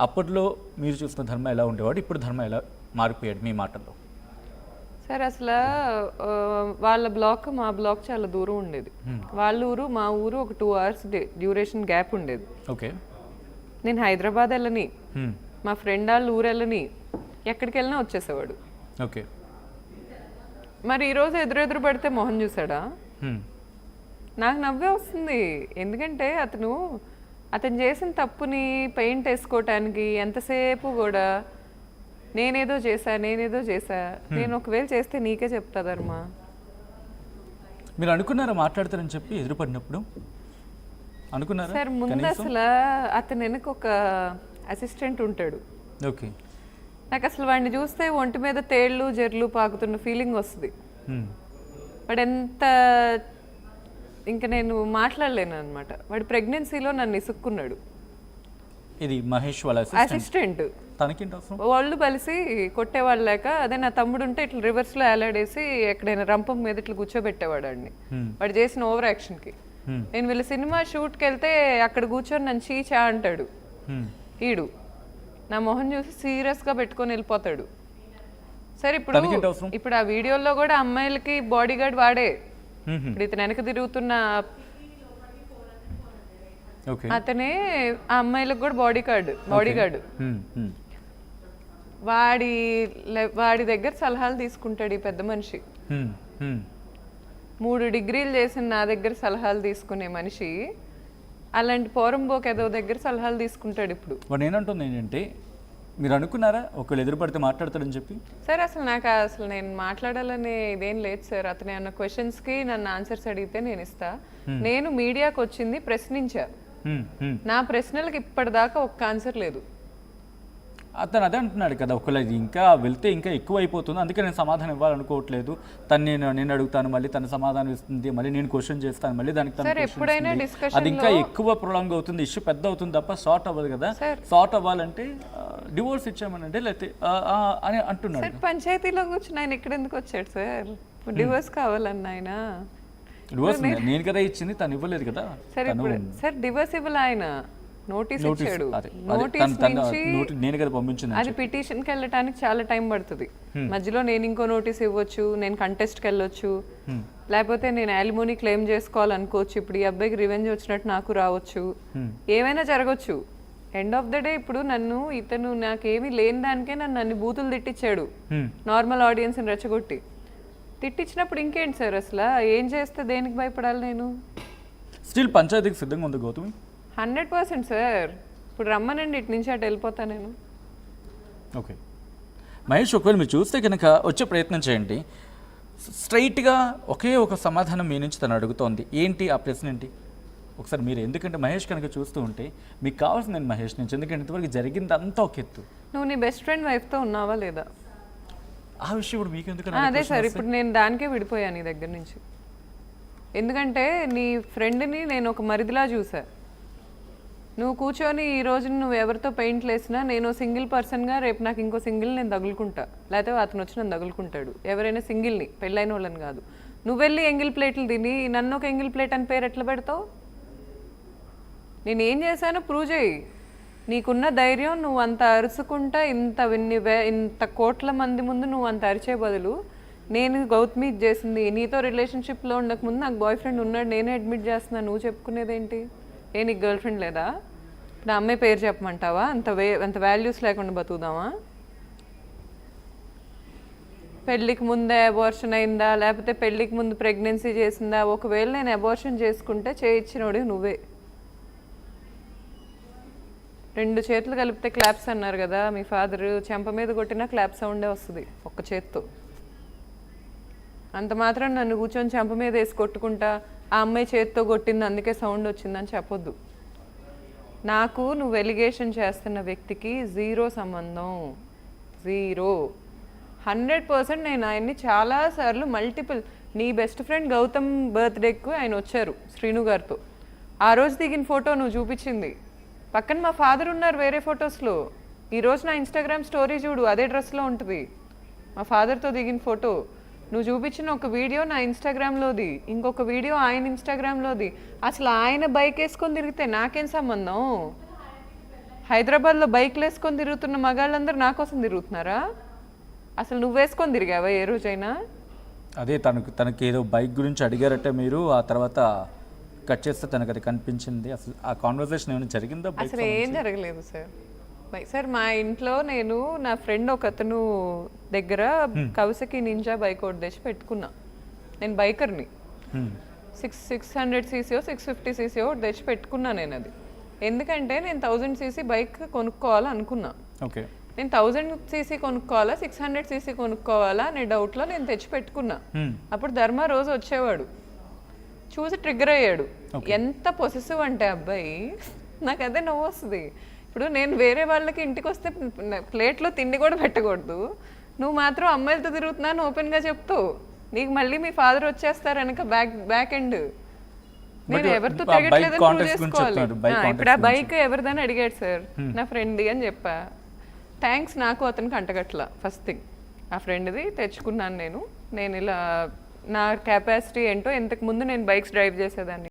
అప్పట్లో మీరు చూసిన ధర్మ ఎలా ఉండేవాడు, ఇప్పుడు ధర్మ ఎలా మారిపోయాడు మీ మాటల్లో? సార్ అసలు వాళ్ళ బ్లాక్ మా బ్లాక్ చాలా దూరం ఉండేది. వాళ్ళ ఊరు మా ఊరు ఒక 2 hours డ్యూరేషన్ గ్యాప్ ఉండేది. ఓకే. నేను హైదరాబాద్ వెళ్ళని, మా ఫ్రెండ్ వాళ్ళ ఊరు వెళ్ళని, ఎక్కడికి వెళ్ళినా వచ్చేసేవాడు. ఓకే. మరి ఈరోజు ఎదురెదురు పడితే మొహం చూసాడా? నాకు నవ్వే వస్తుంది. ఎందుకంటే అతను చేసిన తప్పుని పెయింట్ వేసుకోవటానికి ఎంతసేపు కూడా నేనేదో చేశా నేను ఒకవేళ చేస్తే నీకే చెప్తా ధర్మ. మీరు అనుకున్నారా మాట్లాడతారని చెప్పి ఎదురుపడినప్పుడు? అనుకున్నారా? సార్ ముందు అసలు అతను వెనక ఒక అసిస్టెంట్ ఉంటాడు. ఓకే. నాకు అసలు వాడిని చూస్తే ఒంటి మీద తేళ్లు జర్లు పాకుతున్న ఫీలింగ్ వస్తుంది. వాడు ఎంత ఇంకా నేను మాట్లాడలేను అనమాట. వాడు ప్రెగ్నెన్సీలో నన్ను ఇసుక్కున్నాడు. ఇది మహేష్ వాళ్ళ అసిస్టెంట్. తనకేంటి అవసరం? వాళ్ళు కలిసి కొట్టేవాళ్ళు లేక, అదే నా తమ్ముడు ఉంటే ఇట్లా రివర్స్లో ఏలాడేసి ఎక్కడైనా రంపం మీద ఇట్లా కూర్చోబెట్టేవాడు వాడిని. వాడు చేసిన ఓవర్ యాక్షన్కి. నేను వీళ్ళ సినిమా షూట్కి వెళ్తే అక్కడ కూర్చొని నన్ను చీచా అంటాడు. ఈడు నా మొహం చూసి సీరియస్గా పెట్టుకొని వెళ్ళిపోతాడు. సరే ఇప్పుడు ఆ వీడియోలో కూడా అమ్మాయిలకి బాడీ గార్డ్ వాడే. ఇప్పుడు ఇతను వెనక తిరుగుతున్న అతనే ఆ అమ్మాయిలకు కూడా బాడీ గార్డ్. వాడి దగ్గర సలహాలు తీసుకుంటాడు ఈ పెద్ద మనిషి. 3 degrees చేసిన నా దగ్గర సలహాలు తీసుకునే మనిషి అలాంటి పోరంబోక్ ఏదో దగ్గర సలహాలు తీసుకుంటాడు. ఇప్పుడు వాడు ఏనంటుంది ఏంటంటే, మీరు అనుకున్నారా ఒకవేళ ఎదురుపడితే మాట్లాడతాడని చెప్పి? సార్ అసలు నేను మాట్లాడాలనే ఇదేం లేదు సార్. అతను అన్న క్వశ్చన్స్కి నన్ను ఆన్సర్స్ అడిగితే నేను ఇస్తా. నేను మీడియాకి వచ్చింది ప్రశ్నించా. నా ప్రశ్నలకు ఇప్పటిదాకా ఒక్క ఆన్సర్ లేదు. అతను అదే అంటున్నాడు కదా, ఒకవేళ ఇంకా వెళ్తే ఇంకా ఎక్కువ అయిపోతుంది, అందుకే నేను సమాధానం ఇవ్వాలనుకోవట్లేదు. నేను అడుగుతాను, మళ్ళీ తన సమాధానం ఇస్తుంది, మళ్ళీ నేను క్వశ్చన్ చేస్తాను, మళ్ళీ దానికి ఎప్పుడైనా అది ఇంకా ఎక్కువ ప్రొలాంగ్ అవుతుంది, ఇష్యూ పెద్ద అవుతుంది తప్ప సార్ట్ అవ్వదు కదా. సార్ట్ అవ్వాలంటే డివోర్స్ ఇచ్చామనంటే లేకపోతే అని అంటున్నాడు. పంచాయతీలో కూర్చుని ఆయన ఇక్కడ ఎందుకు వచ్చాడు సార్? డివోర్స్ కావాలన్న ఆయన డివోర్స్ నేను కదా ఇచ్చింది, తను ఇవ్వలేదు కదా. సార్ డివోర్స్ ఇవ్వాలి, ఆయన నోటీస్ ఇచ్చాడు. నేను కదా పంపించింది. అది పిటిషన్కి వెళ్ళటానికి చాలా టైం పడుతుంది. మధ్యలో నేను ఇంకో నోటీస్ ఇవ్వచ్చు, నేను కంటెస్ట్కి వెళ్ళొచ్చు, లేకపోతే నేను యాలిమోనీ క్లెయిమ్ చేసుకోవాలనుకోవచ్చు. ఇప్పుడు ఈ అబ్బాయికి రివెంజ్ వచ్చినట్టు నాకు రావచ్చు, ఏమైనా జరగచ్చు. ఎండ్ ఆఫ్ ద డే ఇప్పుడు ఇతను నాకేమీ లేని దానికే నన్ను అన్ని బూతులు తిట్టించాడు, నార్మల్ ఆడియన్స్ని రెచ్చగొట్టి. తిట్టించినప్పుడు ఇంకేంటి సార్? అసలు ఏం చేస్తే దేనికి భయపడాలి నేను? స్టిల్ పంచాయతీకి సిద్ధంగా ఉంది గౌతమి? 100% సార్. ఇప్పుడు రమ్మనండి, ఇటు నుంచి అటు వెళ్ళిపోతా నేను. ఓకే మహేష్, ఒకవేళ మీరు చూస్తే కనుక వచ్చే ప్రయత్నం చేయండి. స్ట్రైట్గా ఒకే ఒక సమాధానం మీ నుంచి తను అడుగుతోంది. ఏంటి ఆ ప్రశ్న ఏంటి ఒకసారి మీరు? ఎందుకంటే మహేష్ కనుక చూస్తూ ఉంటే మీకు కావాల్సింది నేను మహేష్ నుంచి, ఎందుకంటే ఇంతవరకు జరిగింది అంతా ఒక ఎత్తు. నువ్వు నీ బెస్ట్ ఫ్రెండ్ వైఫ్తో ఉన్నావా లేదా? ఆ విషయం ఇప్పుడు మీకు ఎందుకు? అదే సార్, ఇప్పుడు నేను దానికే విడిపోయాను నీ దగ్గర నుంచి. ఎందుకంటే నీ ఫ్రెండ్ని నేను ఒక మరిదిలా చూసా. నువ్వు కూర్చొని ఈ రోజు నువ్వు ఎవరితో పెయింట్లు వేసినా నేను సింగిల్ పర్సన్గా రేపు నాకు ఇంకో సింగిల్ నేను తగులుకుంటా, లేకపోతే అతను వచ్చి నన్ను తగులుకుంటాడు. ఎవరైనా సింగిల్ని, పెళ్ళైన వాళ్ళని కాదు. నువ్వు వెళ్ళి ఎంగిల్ ప్లేట్లు తిని నన్ను ఒక ఎంగిల్ ప్లేట్ అని పేరు ఎట్లా పెడతావు? నేను ఏం చేశానో ప్రూవ్ చేయి. నీకున్న ధైర్యం, నువ్వు అంత అరుచుకుంటా ఇంత కోట్ల మంది ముందు నువ్వు అంత అరిచే బదులు, నేను గౌతమి చేసింది, నీతో రిలేషన్షిప్లో ఉండకముందు నాకు బాయ్ ఫ్రెండ్ ఉన్నాడు, నేనే అడ్మిట్ చేస్తున్నా, నువ్వు చెప్పుకునేదేంటి? నీకు గర్ల్ ఫ్రెండ్ లేదా? ఇప్పుడు అమ్మాయి పేరు చెప్పమంటావా? అంత వాల్యూస్ లేకుండా బతుకుదామా? పెళ్ళికి ముందే అబార్షన్ అయిందా, లేకపోతే పెళ్ళికి ముందు ప్రెగ్నెన్సీ చేసిందా? ఒకవేళ నేను అబార్షన్ చేసుకుంటే చేయించినోడు నువ్వే. 2 చేతులు కలిపితే క్లాప్స్ అన్నారు కదా మీ ఫాదర్. చెంప మీద కొట్టినా క్లాప్ సౌండే వస్తుంది ఒక్క చేత్తో. అంత మాత్రం నన్ను కూర్చొని చెంప మీద వేసి కొట్టుకుంటా ఆ అమ్మాయి చేతితో కొట్టింది అందుకే సౌండ్ వచ్చిందని చెప్పొద్దు. నాకు నువ్వు ఎలిగేషన్ చేస్తున్న వ్యక్తికి 0 సంబంధం, 0. 100% నేను ఆయన్ని చాలాసార్లు నీ బెస్ట్ ఫ్రెండ్ గౌతమ్ బర్త్డేకు ఆయన వచ్చారు శ్రీను గారితో. ఆ రోజు దిగిన ఫోటో నువ్వు చూపించింది. పక్కన మా ఫాదర్ ఉన్నారు వేరే ఫొటోస్లో. ఈరోజు నా ఇన్స్టాగ్రామ్ స్టోరీ చూడు, అదే డ్రెస్లో ఉంటుంది మా ఫాదర్తో దిగిన ఫోటో. నువ్వు చూపించిన ఒక వీడియో నా ఇన్స్టాగ్రామ్లోది, ఇంకొక వీడియో ఆయన ఇన్స్టాగ్రామ్లోది. అసలు ఆయన బైక్ వేసుకొని తిరిగితే నాకేం సంబంధం? హైదరాబాద్లో బైక్లు వేసుకొని తిరుగుతున్న మగాళ్ళందరూ నా కోసం తిరుగుతున్నారా? అసలు నువ్వు వేసుకొని తిరిగావా ఏ రోజైనా? అదే తనకి ఏదో బైక్ గురించి అడిగారట మీరు, ఆ తర్వాత కట్ చేస్తే తనకు అది కనిపించింది. అసలు ఆ కాన్వర్సేషన్ ఏమైనా జరిగిందా? అసలు ఏం జరగలేదు సార్. సార్ మా ఇంట్లో నేను నా ఫ్రెండ్ ఒక అతను దగ్గర కౌసకి నింజా బైక్ ఒకటి తెచ్చి పెట్టుకున్నా. నేను బైకర్ని. 600 cc 650 cc ఒకటి తెచ్చి పెట్టుకున్నా నేను. అది ఎందుకంటే నేను 1000 cc బైక్ కొనుక్కోవాలనుకున్నా. ఓకే. నేను 1000 cc కొనుక్కోవాలా 600 cc కొనుక్కోవాలా అనే డౌట్లో నేను తెచ్చి పెట్టుకున్నా. అప్పుడు ధర్మ రోజు వచ్చేవాడు, చూసి ట్రిగ్గర్ అయ్యాడు. ఎంత పొసెసివ్ అంటే అబ్బాయి, నాకు అదే నవ్వు వస్తుంది. ఇప్పుడు నేను వేరే వాళ్ళకి ఇంటికి వస్తే ప్లేట్లో తిండి కూడా పెట్టకూడదు, నువ్వు మాత్రం అమ్మాయిలతో తిరుగుతున్నాను ఓపెన్గా చెప్తావు. నీకు మళ్ళీ మీ ఫాదర్ వచ్చేస్తారు వెనక బ్యాక్ ఎండ్. నేను ఎవరితో తిరగట్లేదని ప్రూవ్ చేసుకోవాలి. ఇప్పుడు ఆ బైక్ ఎవరిదని అడిగాడు సార్, నా ఫ్రెండ్ది అని చెప్పా. థ్యాంక్స్, నాకు అతనికి అంటగట్ల. ఫస్ట్ థింగ్ ఆ ఫ్రెండ్ది తెచ్చుకున్నాను నేను ఇలా నా కెపాసిటీ ఏంటో. ఇంతకు ముందు నేను బైక్స్ డ్రైవ్ చేసేదాన్ని.